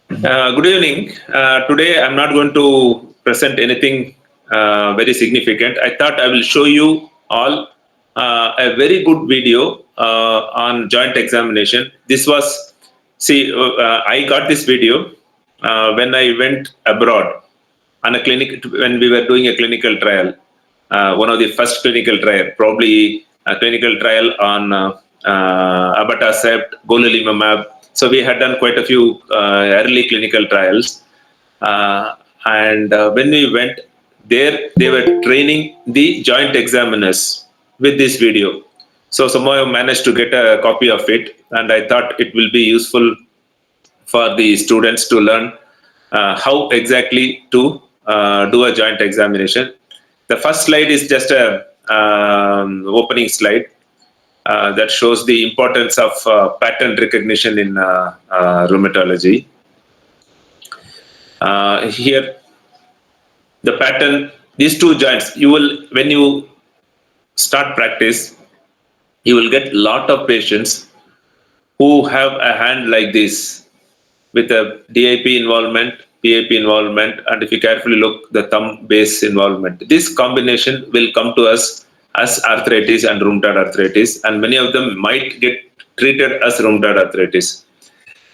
Good evening. Today I'm not going to present anything very significant. I thought I will show you all a very good video on joint examination. I got this video when I went abroad on a clinic when we were doing a clinical trial. One of the first clinical trial, probably a clinical trial on abatacept, golimumab. So we had done quite a few early clinical trials, and when we went there, they were training the joint examiners with this video. So somehow I managed to get a copy of it, and I thought it will be useful for the students to learn how exactly to do a joint examination. The first slide is just a opening slide that shows the importance of pattern recognition in rheumatology. Here, the pattern, these two joints, you will, when you start practice, you will get lot of patients who have a hand like this with a DIP involvement, PAP involvement, and if you carefully look, the thumb base involvement. This combination will come to us as arthritis and rheumatoid arthritis, and many of them might get treated as rheumatoid arthritis.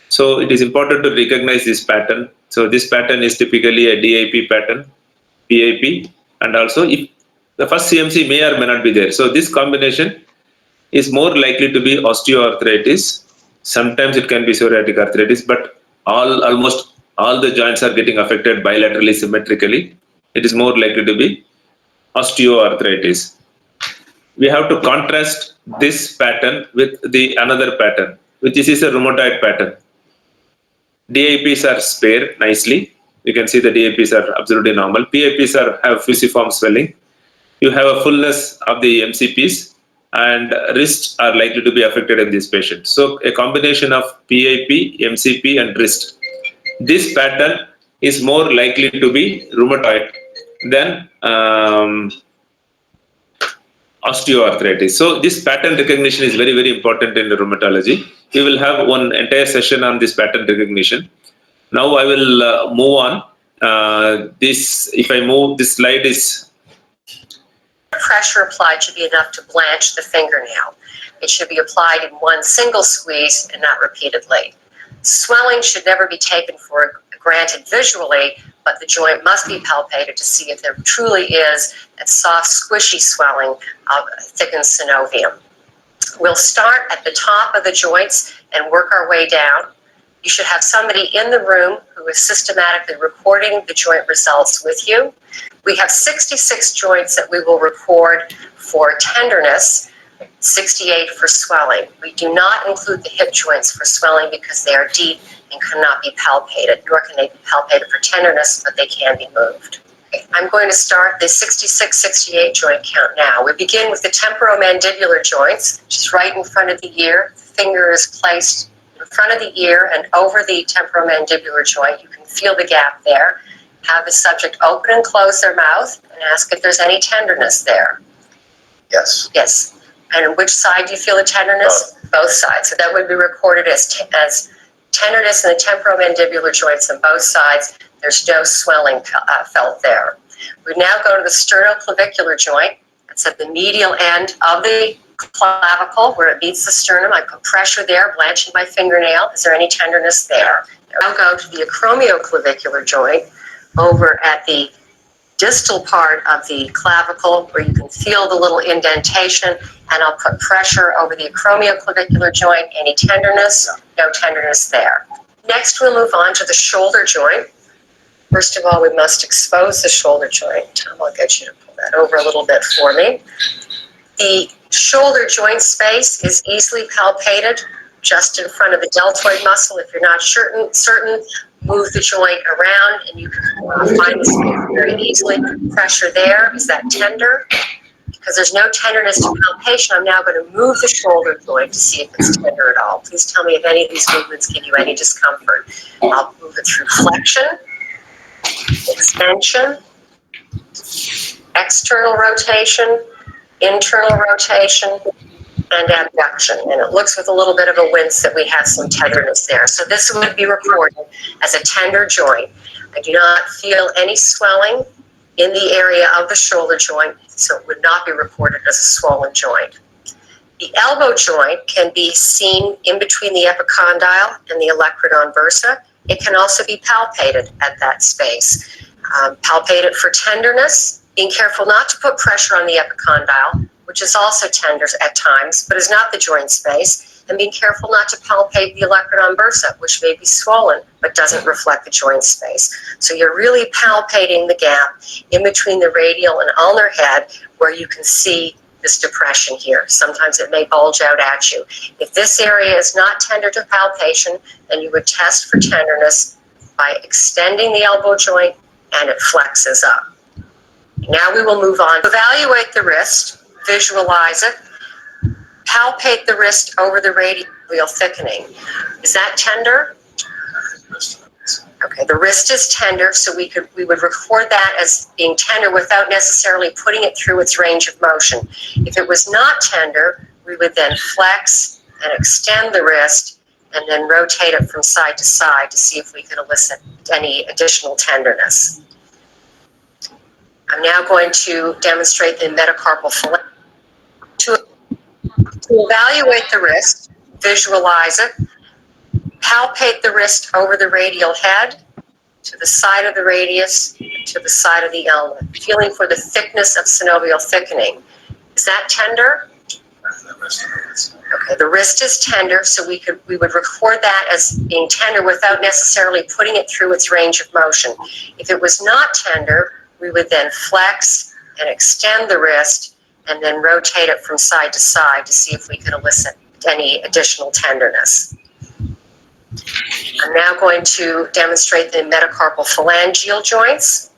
So it is important to recognize this pattern. So this pattern is typically a DIP pattern, PAP, and also if the first CMC may or may not be there. So this combination is more likely to be osteoarthritis. Sometimes it can be psoriatic arthritis, but almost all the joints are getting affected bilaterally symmetrically. It is more likely to be osteoarthritis. We have to contrast this pattern with the another pattern, which is a rheumatoid pattern. DIPs are spare nicely. You can see the DIPs are absolutely normal. PIPs have fusiform swelling. You have a fullness of the MCPs, and wrists are likely to be affected in this patient. So a combination of PIP, MCP, and wrist. This pattern is more likely to be rheumatoid than osteoarthritis. So this pattern recognition is very, very important in rheumatology. We will have one entire session on this pattern recognition. Now I will move on. If I move, this slide is. Pressure applied should be enough to blanch the fingernail. It should be applied in one single squeeze and not repeatedly. Swelling should never be taken for granted visually, but the joint must be palpated to see if there truly is that soft, squishy swelling of thickened synovium. We'll start at the top of the joints and work our way down. You should have somebody in the room who is systematically recording the joint results with you. We have 66 joints that we will record for tenderness, 68 for swelling. We do not include the hip joints for swelling because they are deep and cannot be palpated, nor can they be palpated for tenderness, but they can be moved. Okay, I'm going to start the 66-68 joint count now. We begin with the temporomandibular joints, which is right in front of the ear. The finger is placed in front of the ear and over the temporomandibular joint. You can feel the gap there. Have the subject open and close their mouth and ask if there's any tenderness there. Yes. Yes. And on which side do you feel the tenderness? Both sides. So that would be recorded as tenderness in the temporomandibular joints on both sides. There's no swelling felt there. We now go to the sternoclavicular joint. It's at the medial end of the clavicle where it meets the sternum. I put pressure there, blanching my fingernail. Is there any tenderness there? I'll go to the acromioclavicular joint over at the distal part of the clavicle where you can feel the little indentation, and I'll put pressure over the acromioclavicular joint. Any tenderness? No tenderness there. Next, we'll move on to the shoulder joint. First of all, we must expose the shoulder joint. Tom, I'll get you to pull that over a little bit for me. The shoulder joint space is easily palpated just in front of the deltoid muscle. If you're not certain, move the joint around and you can find the space very easily. Pressure there. Is that tender? Because there's no tenderness to palpation, I'm now going to move the shoulder joint to see if it's tender at all. Please tell me if any of these movements give you any discomfort. I'll move it through flexion, extension, external rotation, internal rotation, and abduction. And it looks with a little bit of a wince that we have some tenderness there. So this would be reported as a tender joint. I do not feel any swelling in the area of the shoulder joint, so it would not be reported as a swollen joint. The elbow joint can be seen in between the epicondyle and the olecranon bursa. It can also be palpated at that space. Palpate it for tenderness, being careful not to put pressure on the epicondyle, which is also tender at times, but is not the joint space, and being careful not to palpate the olecranon bursa, which may be swollen, but doesn't reflect the joint space. So you're really palpating the gap in between the radial and ulnar head where you can see this depression here. Sometimes it may bulge out at you. If this area is not tender to palpation, then you would test for tenderness by extending the elbow joint and it flexes up. Now we will move on. Evaluate the wrist, visualize it, palpate the wrist over the radial thickening. Is that tender? Okay, the wrist is tender, so we would record that as being tender without necessarily putting it through its range of motion. If it was not tender, we would then flex and extend the wrist and then rotate it from side to side to see if we could elicit any additional tenderness. I'm now going to demonstrate the metacarpal phalange. To evaluate the wrist, visualize it, palpate the wrist over the radial head, to the side of the radius, to the side of the ulna, feeling for the thickness of synovial thickening. Is that tender? Okay, the wrist is tender, so we would record that as being tender without necessarily putting it through its range of motion. If it was not tender, we would then flex and extend the wrist and then rotate it from side to side to see if we could elicit any additional tenderness. I'm now going to demonstrate the metacarpal phalangeal joints.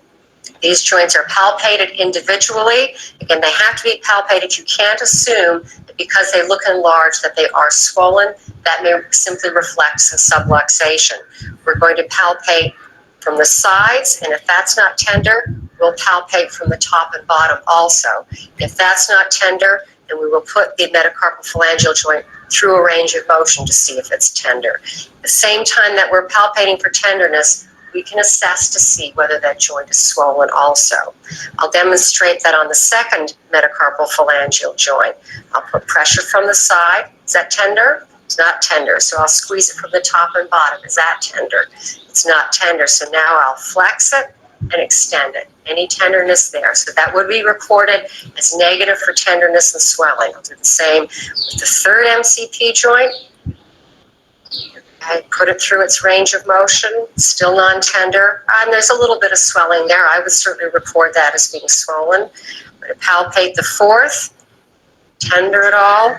These joints are palpated individually. Again, they have to be palpated. You can't assume that because they look enlarged that they are swollen. That may simply reflect some subluxation. We're going to palpate from the sides, and if that's not tender, we'll palpate from the top and bottom also. If that's not tender, then we will put the metacarpal phalangeal joint through a range of motion to see if it's tender. At the same time that we're palpating for tenderness, we can assess to see whether that joint is swollen also. I'll demonstrate that on the second metacarpal phalangeal joint. I'll put pressure from the side. Is that tender? It's not tender, so I'll squeeze it from the top and bottom. Is that tender? It's not tender, so now I'll flex it and extend it. Any tenderness there. So that would be reported as negative for tenderness and swelling. I'll do the same with the third MCP joint. I put it through its range of motion, still non-tender. There's a little bit of swelling there. I would certainly report that as being swollen. I'm going to palpate the fourth, tender at all.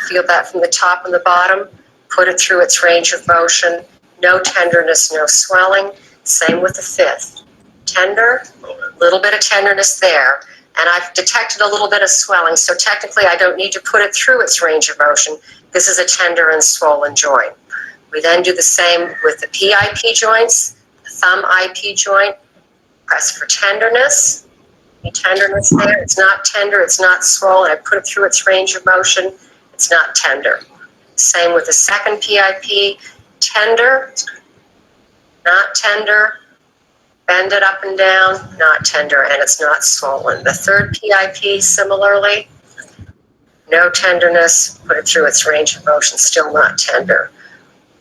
Feel that from the top and the bottom. Put it through its range of motion. No tenderness, no swelling. Same with the fifth. Tender, a little bit of tenderness there. And I've detected a little bit of swelling, so technically I don't need to put it through its range of motion. This is a tender and swollen joint. We then do the same with the PIP joints, the thumb IP joint. Press for tenderness. Any tenderness there? It's not tender, it's not swollen. I put it through its range of motion. It's not tender. Same with the second PIP. Tender, not tender. Bend it up and down, not tender, and it's not swollen. The third PIP, similarly, no tenderness. Put it through its range of motion, still not tender.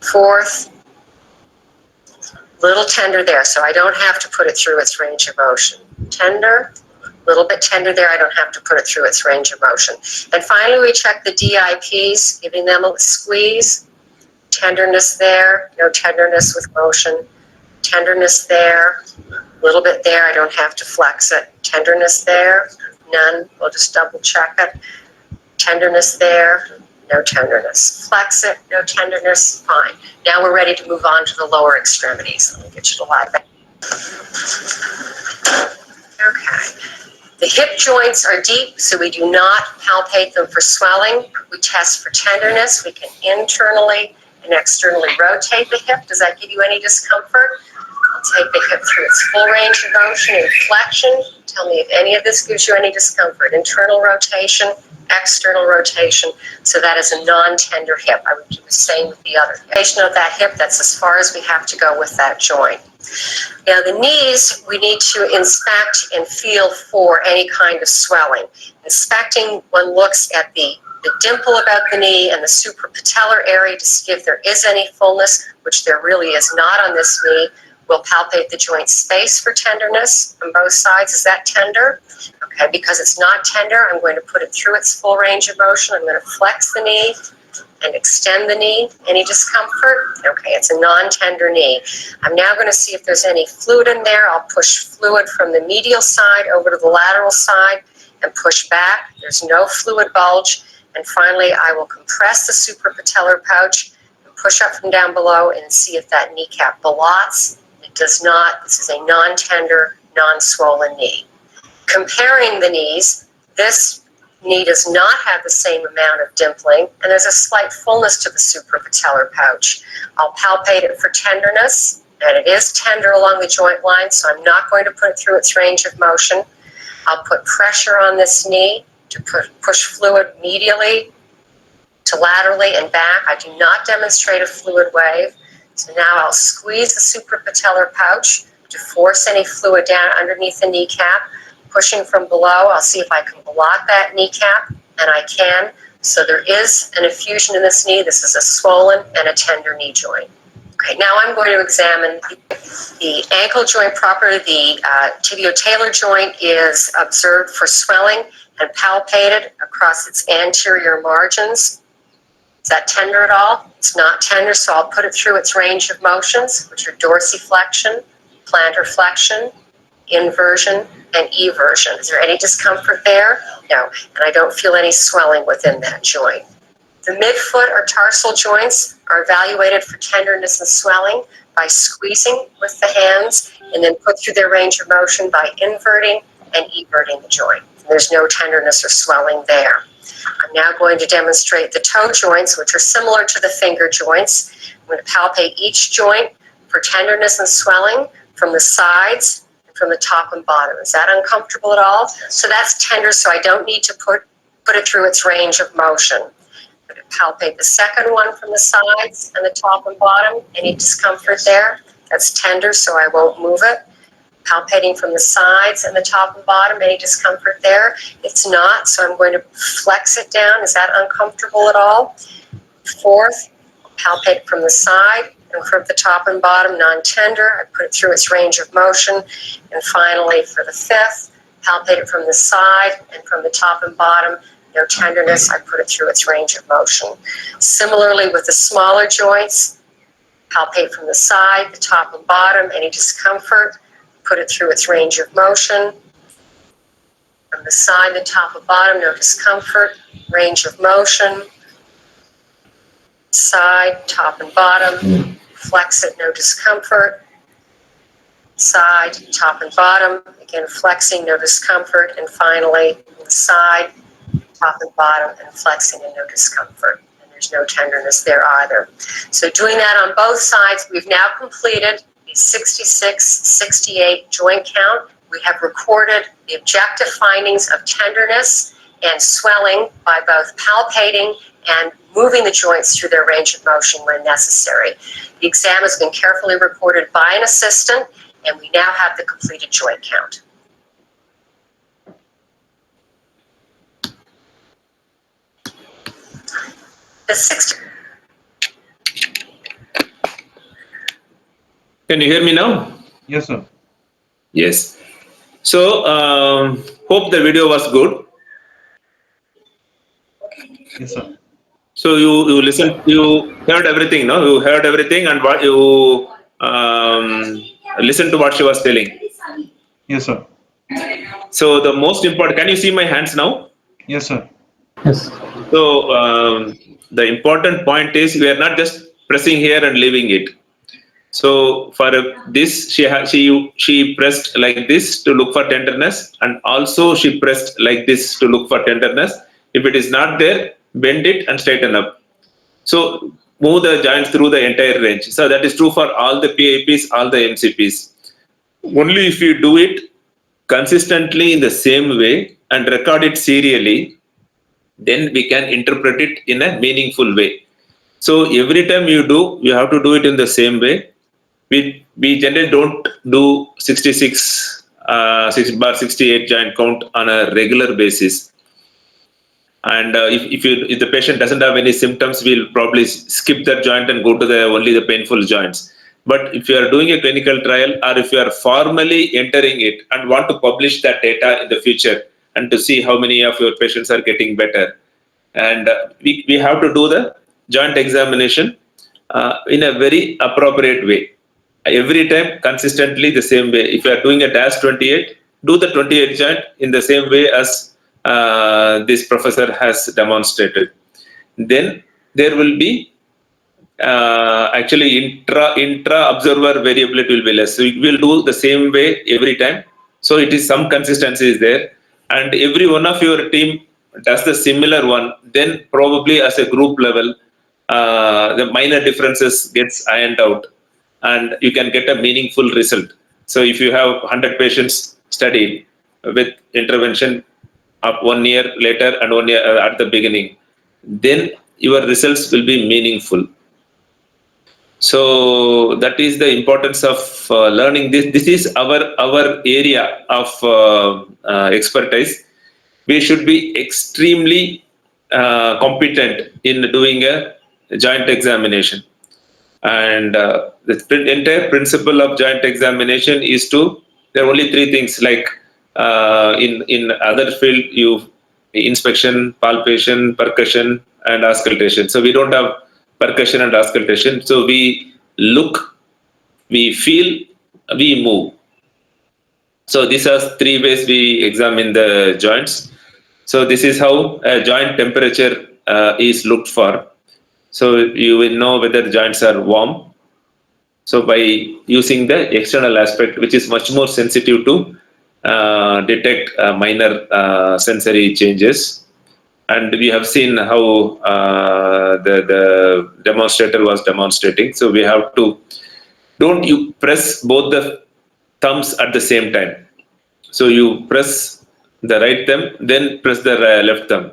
Fourth, little tender there, so I don't have to put it through its range of motion. Tender, little bit tender there, I don't have to put it through its range of motion. And finally, we check the DIPs, giving them a squeeze. Tenderness there, no tenderness with motion. Tenderness there, a little bit there, I don't have to flex it. Tenderness there, none, we'll just double check it. Tenderness there, no tenderness. Flex it, no tenderness, fine. Now we're ready to move on to the lower extremities. Let me get you to lie back. Okay. The hip joints are deep, so we do not palpate them for swelling. We test for tenderness. We can internally and externally rotate the hip. Does that give you any discomfort? I'll take the hip through its full range of motion and flexion. Tell me if any of this gives you any discomfort. Internal rotation, external rotation. So that is a non-tender hip. I would do the same with the other. Rotation of that hip, that's as far as we have to go with that joint. Now the knees, we need to inspect and feel for any kind of swelling. Inspecting, one looks at the dimple about the knee and the suprapatellar area to see if there is any fullness, which there really is not on this knee. We'll palpate the joint space for tenderness on both sides. Is that tender? Okay, because it's not tender, I'm going to put it through its full range of motion. I'm going to flex the knee and extend the knee. Any discomfort? Okay, it's a non-tender knee. I'm now going to see if there's any fluid in there. I'll push fluid from the medial side over to the lateral side and push back. There's no fluid bulge. And finally, I will compress the suprapatellar pouch and push up from down below and see if that kneecap ballots. It does not. This is a non-tender, non-swollen knee. Comparing the knees, this knee does not have the same amount of dimpling, and there's a slight fullness to the suprapatellar pouch. I'll palpate it for tenderness, and it is tender along the joint line, so I'm not going to put it through its range of motion. I'll put pressure on this knee to push fluid medially to laterally and back. I do not demonstrate a fluid wave. So now I'll squeeze the suprapatellar pouch to force any fluid down underneath the kneecap. Pushing from below, I'll see if I can block that kneecap, and I can. So there is an effusion in this knee. This is a swollen and a tender knee joint. Okay, now I'm going to examine the ankle joint proper. The tibio-talar joint is observed for swelling and palpated across its anterior margins. Is that tender at all? It's not tender, so I'll put it through its range of motions, which are dorsiflexion, plantar flexion, inversion, and eversion. Is there any discomfort there? No, and I don't feel any swelling within that joint. The midfoot or tarsal joints are evaluated for tenderness and swelling by squeezing with the hands and then put through their range of motion by inverting and everting the joint. There's no tenderness or swelling there. I'm now going to demonstrate the toe joints, which are similar to the finger joints. I'm going to palpate each joint for tenderness and swelling from the sides and from the top and bottom. Is that uncomfortable at all? So that's tender, so I don't need to put it through its range of motion. I'm going to palpate the second one from the sides and the top and bottom. Any discomfort there? That's tender, so I won't move it. Palpating from the sides and the top and bottom, any discomfort there? It's not, so I'm going to flex it down. Is that uncomfortable at all? Fourth, palpate from the side and from the top and bottom, non-tender. I put it through its range of motion. And finally, for the fifth, palpate it from the side and from the top and bottom, no tenderness. I put it through its range of motion. Similarly, with the smaller joints, palpate from the side, the top and bottom, any discomfort. Put it through its range of motion. From the side, the top and bottom, no discomfort. Range of motion. Side, top and bottom. Flex it, no discomfort. Side, top and bottom. Again, flexing, no discomfort. And finally, the side, top and bottom, and flexing and no discomfort. And there's no tenderness there either. So doing that on both sides, we've now completed 66-68 joint count. We have recorded the objective findings of tenderness and swelling by both palpating and moving the joints through their range of motion when necessary. The exam has been carefully recorded by an assistant, and we now have the completed joint count. The 60. Can you hear me now? Yes, sir. Yes. So, hope the video was good. Yes, sir. So you listened, you heard everything, no? You heard everything, and what you listened to what she was telling. Yes, sir. So the most important, can you see my hands now? Yes, sir. Yes. So the important point is we are not just pressing here and leaving it. So for this, she pressed like this to look for tenderness, and also she pressed like this to look for tenderness. If it is not there, bend it and straighten up. So move the joints through the entire range. So that is true for all the PIPs, all the MCPs. Only if you do it consistently in the same way and record it serially, then we can interpret it in a meaningful way. So every time you do, you have to do it in the same way. We generally don't do 66 6 bar 68 joint count on a regular basis. And if the patient doesn't have any symptoms, we'll probably skip that joint and go to the only the painful joints. But if you are doing a clinical trial, or if you are formally entering it and want to publish that data in the future and to see how many of your patients are getting better, and we have to do the joint examination in a very appropriate way. Every time consistently the same way. If you are doing a dash 28, do the 28 joint in the same way as this professor has demonstrated. Then there will be actually intra observer variability will be less. So we will do the same way every time. So it is some consistency is there, and every one of your team does the similar one. Then probably as a group level, the minor differences gets ironed out, and you can get a meaningful result. So if you have 100 patients studied with intervention of 1 year later and 1 year at the beginning, then your results will be meaningful. So that is the importance of learning this. This is our area of expertise. We should be extremely competent in doing a joint examination. And the entire principle of joint examination is to, there are only three things, like in other field, you inspection, palpation, percussion, and auscultation. So we don't have percussion and auscultation. So we look, we feel, we move. So these are three ways we examine the joints. So this is how a joint temperature is looked for. So you will know whether the joints are warm. So by using the external aspect, which is much more sensitive to detect minor sensory changes. And we have seen how the demonstrator was demonstrating. So we have to, don't you press both the thumbs at the same time. So you press the right thumb, then press the left thumb.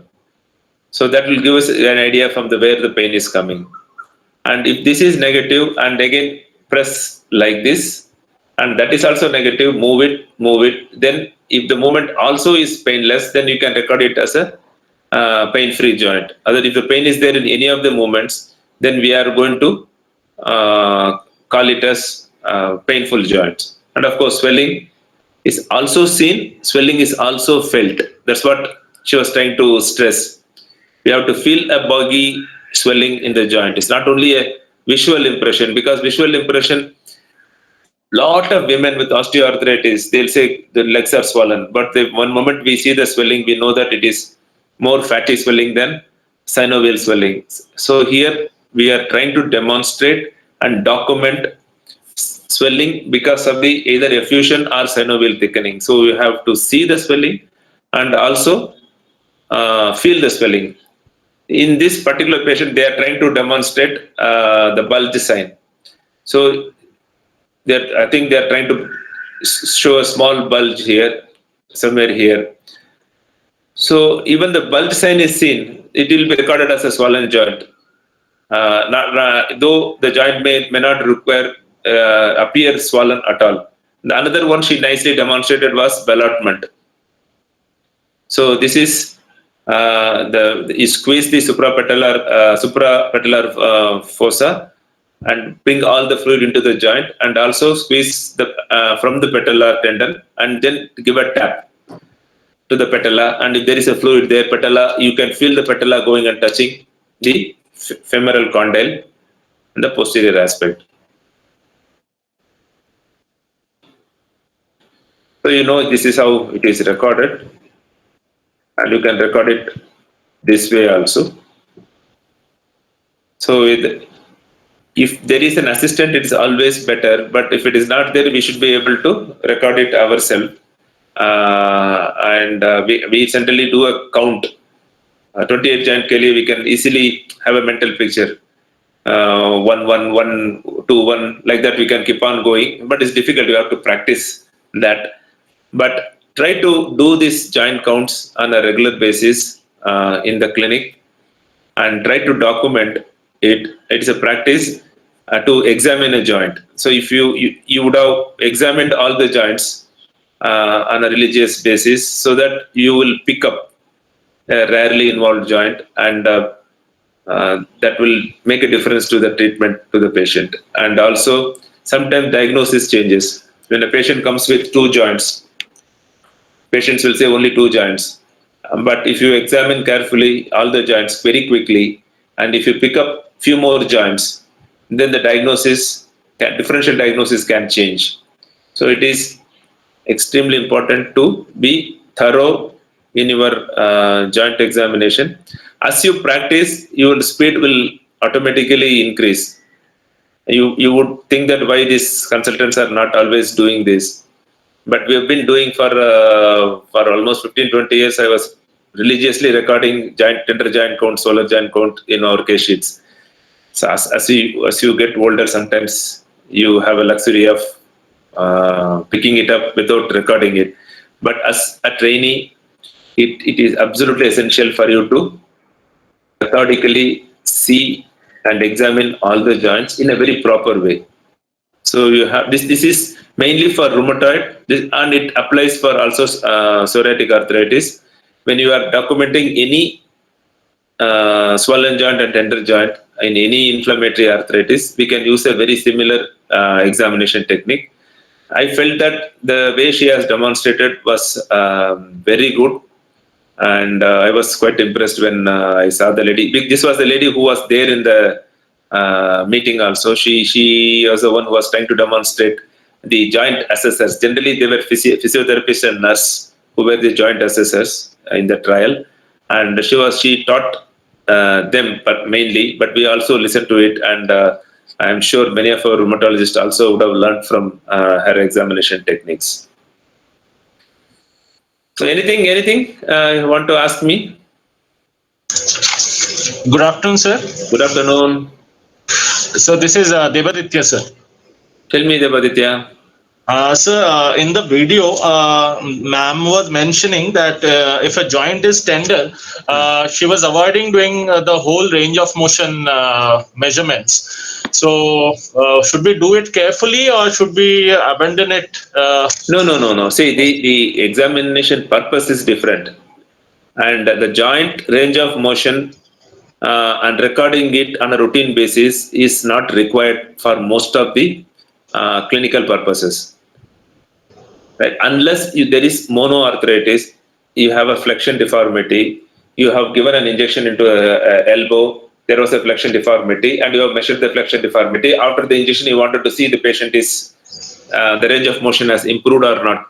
So that will give us an idea from the where the pain is coming. And if this is negative, and again press like this, and that is also negative, move it. Then if the movement also is painless, then you can record it as a pain-free joint. Other, if the pain is there in any of the movements, then we are going to call it as painful joints. And of course, swelling is also seen, swelling is also felt. That's what she was trying to stress. We have to feel a buggy swelling in the joint. It's not only a visual impression, because visual impression, lot of women with osteoarthritis, they'll say the legs are swollen, but the one moment we see the swelling, we know that it is more fatty swelling than synovial swelling. So here we are trying to demonstrate and document swelling because of the either effusion or synovial thickening. So you have to see the swelling and also feel the swelling. In this particular patient, they are trying to demonstrate the bulge sign. So I think they are trying to show a small bulge here, somewhere here. So even the bulge sign is seen, it will be recorded as a swollen joint. Though the joint may not require appear swollen at all. The another one she nicely demonstrated was ballotment. So this is you squeeze the suprapatellar fossa and bring all the fluid into the joint, and also squeeze the from the patellar tendon, and then give a tap to the patella. And if there is a fluid there, patella, you can feel the patella going and touching the femoral condyle and the posterior aspect. So you know this is how it is recorded, and you can record it this way also. So if there is an assistant, it is always better. But if it is not there, we should be able to record it ourselves. And we centrally do a count. 28 joint Kelly, we can easily have a mental picture. 1 1 1 2 1, like that we can keep on going, but it's difficult. You have to practice that. But try to do these joint counts on a regular basis in the clinic, and try to document it. It's a practice to examine a joint. So if you would have examined all the joints on a religious basis, so that you will pick up a rarely involved joint, and that will make a difference to the treatment to the patient. And also, sometimes diagnosis changes. When a patient comes with two joints, patients will say only two joints. But if you examine carefully all the joints very quickly, and if you pick up few more joints, then the differential diagnosis can change. So it is extremely important to be thorough in your joint examination. As you practice, your speed will automatically increase. You would think that why these consultants are not always doing this, but we have been doing for almost 15 20 years. I was religiously recording tender joint count, solar joint count in our case sheets. So as you get older, sometimes you have a luxury of picking it up without recording it. But as a trainee, it is absolutely essential for you to methodically see and examine all the joints in a very proper way. So you have this. This is mainly for rheumatoid, and it applies for also psoriatic arthritis. When you are documenting any swollen joint and tender joint in any inflammatory arthritis, we can use a very similar examination technique. I felt that the way she has demonstrated was very good, and I was quite impressed when I saw the lady. This was the lady who was there in the meeting also. She was the one who was trying to demonstrate the joint assessors. Generally, they were physiotherapists and nurse who were the joint assessors in the trial, and she taught them, but mainly. But we also listened to it, and I am sure many of our rheumatologists also would have learned from her examination techniques. So anything you want to ask me? Good afternoon, sir. Good afternoon. So this is Devaditya, sir. Tell me, Devaditya. Sir, in the video, ma'am was mentioning that if a joint is tender, she was avoiding doing the whole range of motion measurements. So, should we do it carefully or should we abandon it? No. See, the examination purpose is different, and the joint range of motion and recording it on a routine basis is not required for most of the clinical purposes. Right? Unless there is monoarthritis, you have a flexion deformity, you have given an injection into a elbow, there was a flexion deformity, and you have measured the flexion deformity. After the injection, you wanted to see the patient is the range of motion has improved or not.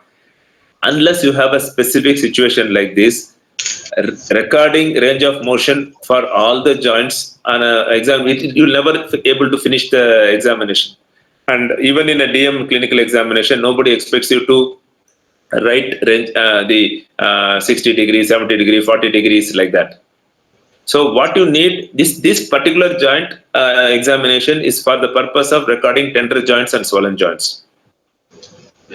Unless you have a specific situation like this, recording range of motion for all the joints on an exam, you'll never able to finish the examination. And even in a DM clinical examination, nobody expects you to write range, the 60 degrees, 70 degrees, 40 degrees, like that. So what you need, this particular joint examination is for the purpose of recording tender joints and swollen joints.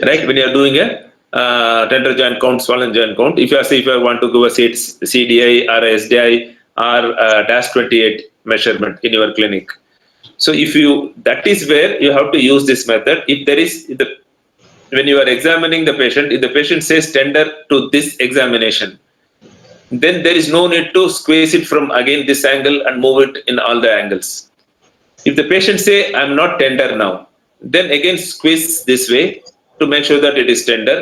Right? When you are doing a tender joint count, swollen joint count, if you want to do a CDI or a SDI or a -28 measurement in your clinic. So that is where you have to use this method. If there is when you are examining the patient, if the patient says tender to this examination, then there is no need to squeeze it from again this angle and move it in all the angles. If the patient say I'm not tender now, then again squeeze this way to make sure that it is tender.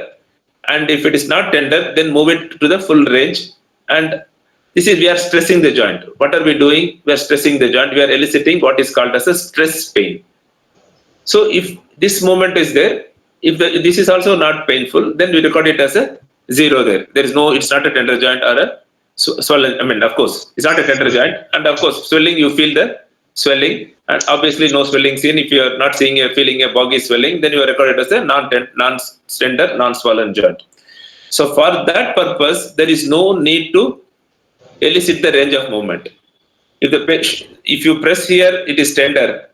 And if it is not tender, then move it to the full range. And we are stressing the joint. What are we doing? We are stressing the joint. We are eliciting what is called as a stress pain. So if this movement is there, if this is also not painful, then we record it as a 0 there. It's not a tender joint or a swollen. I mean, of course, it's not a tender joint. And of course, swelling, you feel the swelling. And obviously, no swelling seen. If you are not feeling a boggy swelling, then you record it as a non-tender, non-swollen joint. So for that purpose, there is no need to elicit the range of movement. If you press here, it is tender,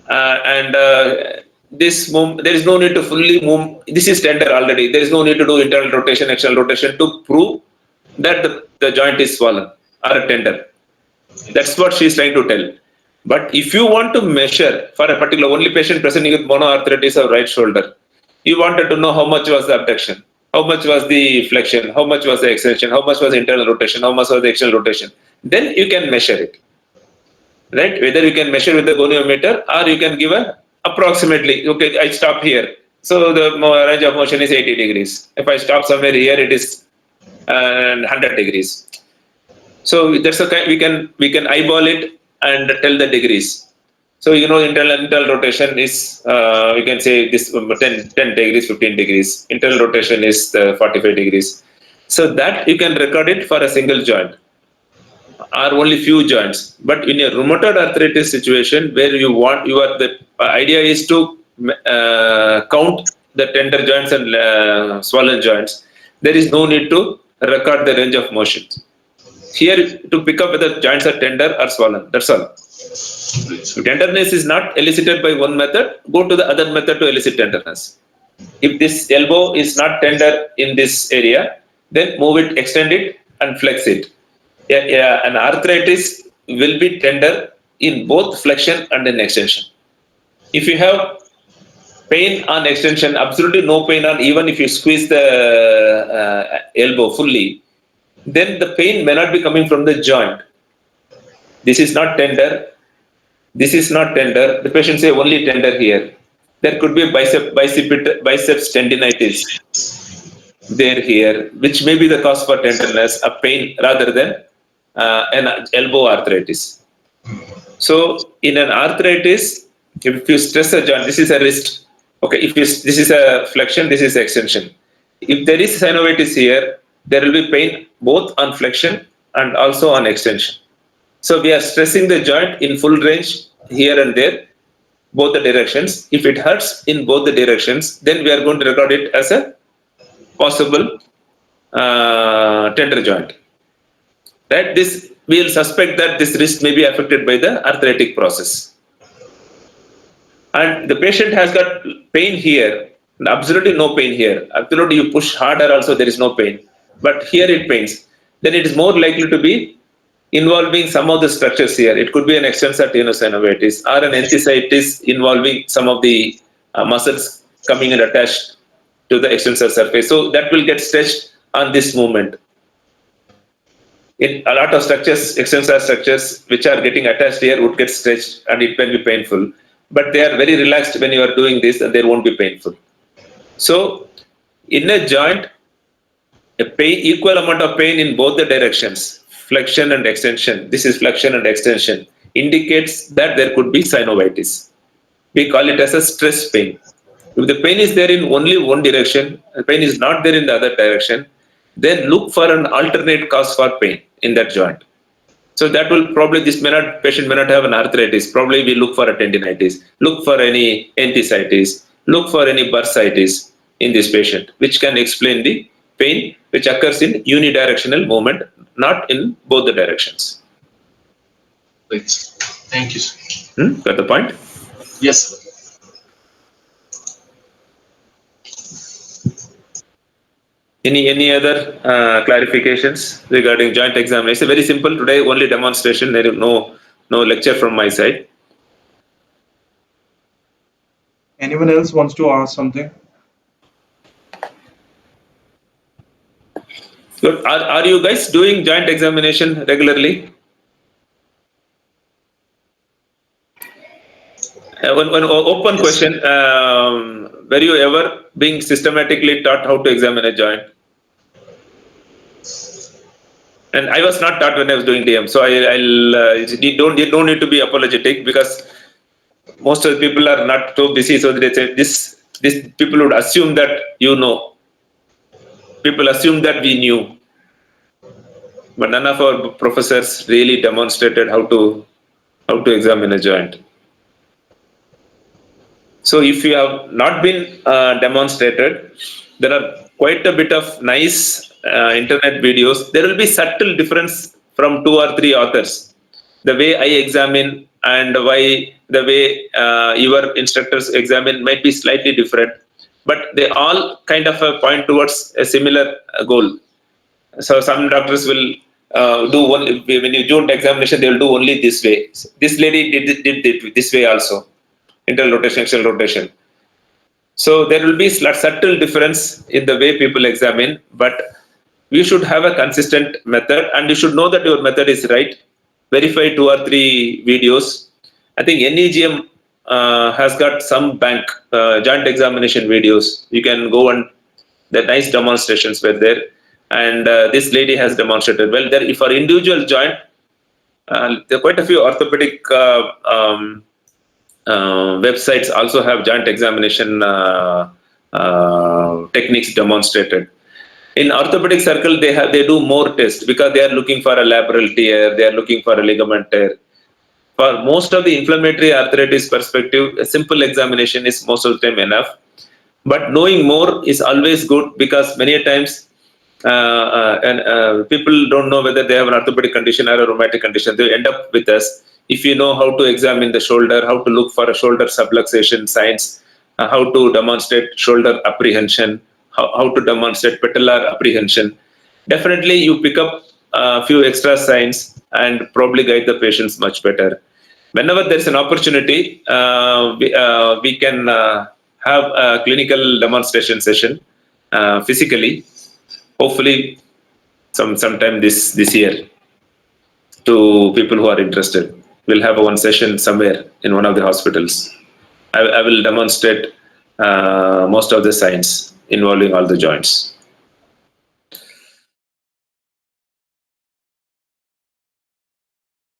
and there is no need to fully move. This is tender already. There is no need to do internal rotation, external rotation to prove that the joint is swollen or tender. That's what she is trying to tell. But if you want to measure for a particular only patient presenting with monoarthritis of right shoulder, you wanted to know how much was the abduction, how much was the flexion, how much was the extension, how much was the internal rotation, how much was the external rotation. Then you can measure it, right? Whether you can measure with the goniometer or you can give a approximately. Okay, I stop here, so the range of motion is 80 degrees. If I stop somewhere here, it is 100 degrees. So that's the kind we can eyeball it and tell the degrees. So internal rotation is we can say this 10 degrees, 15 degrees. Internal rotation is 45 degrees. So that you can record it for a single joint or only few joints. But in a rheumatoid arthritis situation where the idea is to count the tender joints and swollen joints, there is no need to record the range of motion. Here to pick up whether joints are tender or swollen. That's all. If tenderness is not elicited by one method, go to the other method to elicit tenderness. If this elbow is not tender in this area, then move it, extend it, and flex it. An arthritis will be tender in both flexion and in extension. If you have pain on extension, absolutely no pain on, even if you squeeze the elbow fully, then the pain may not be coming from the joint. This is not tender. This is not tender. The patient say only tender here. There could be a biceps tendinitis there here, which may be the cause for tenderness, a pain rather than an elbow arthritis. So in an arthritis, if you stress a joint, this is a wrist. Okay, this is a flexion, this is extension. If there is synovitis here, there will be pain both on flexion and also on extension. So we are stressing the joint in full range here and there, both the directions. If it hurts in both the directions, then we are going to record it as a possible tender joint. Right? This we will suspect that this wrist may be affected by the arthritic process. And the patient has got pain here, absolutely no pain here. Absolutely, you push harder, also there is no pain. But here it pains. Then it is more likely to be involving some of the structures here. It could be an extensor tenosynovitis or an enthesitis involving some of the muscles coming and attached to the extensor surface. So that will get stretched on this movement. In a lot of structures, extensor structures which are getting attached here would get stretched and it can be painful. But they are very relaxed when you are doing this and they won't be painful. So in a joint, equal amount of pain in both the directions, flexion and extension, this is flexion and extension, indicates that there could be synovitis. We call it as a stress pain. If the pain is there in only one direction, the pain is not there in the other direction, then look for an alternate cause for pain in that joint. So that will probably, patient may not have an arthritis. Probably we look for a tendinitis, look for any enthesitis, look for any bursitis in this patient, which can explain the pain which occurs in unidirectional movement, not in both the directions. Right. Thank you, sir. Got the point? Yes, sir. Any other clarifications regarding joint examination? Very simple today, only demonstration. There is no lecture from my side. Anyone else wants to ask something? Good. Are you guys doing joint examination regularly? One open question. Were you ever being systematically taught how to examine a joint? And I was not taught when I was doing DM, so you don't need to be apologetic, because most of the people are not so busy, so they say this people would assume that you know. People assume that we knew, but none of our professors really demonstrated how to examine a joint. So if you have not been demonstrated, there are quite a bit of nice internet videos. There will be subtle difference from 2 or 3 authors. the way I examine and why the way your instructors examine might be slightly different, but they all kind of point towards a similar goal. So some doctors will do one, when you do the examination, they will do only this way. This lady did it this way also, internal rotation, external rotation. So there will be subtle difference in the way people examine, but we should have a consistent method, and you should know that your method is right. Verify 2 or 3 videos. I think NEGM has got some bank joint examination videos. You can go, and the nice demonstrations were there, and this lady has demonstrated well. There, for individual joint, there are quite a few orthopedic websites also have joint examination techniques demonstrated. In orthopedic circle, they do more tests because they are looking for a labral tear, they are looking for a ligament tear. For most of the inflammatory arthritis perspective, a simple examination is most of the time enough. But knowing more is always good, because many times people don't know whether they have an orthopedic condition or a rheumatic condition. They end up with us. If you know how to examine the shoulder, how to look for a shoulder subluxation signs, how to demonstrate shoulder apprehension, how to demonstrate patellar apprehension, definitely you pick up a few extra signs and probably guide the patients much better. Whenever there's an opportunity, we can have a clinical demonstration session physically, hopefully sometime this year, to people who are interested. We'll have one session somewhere in one of the hospitals. I will demonstrate most of the science involving all the joints.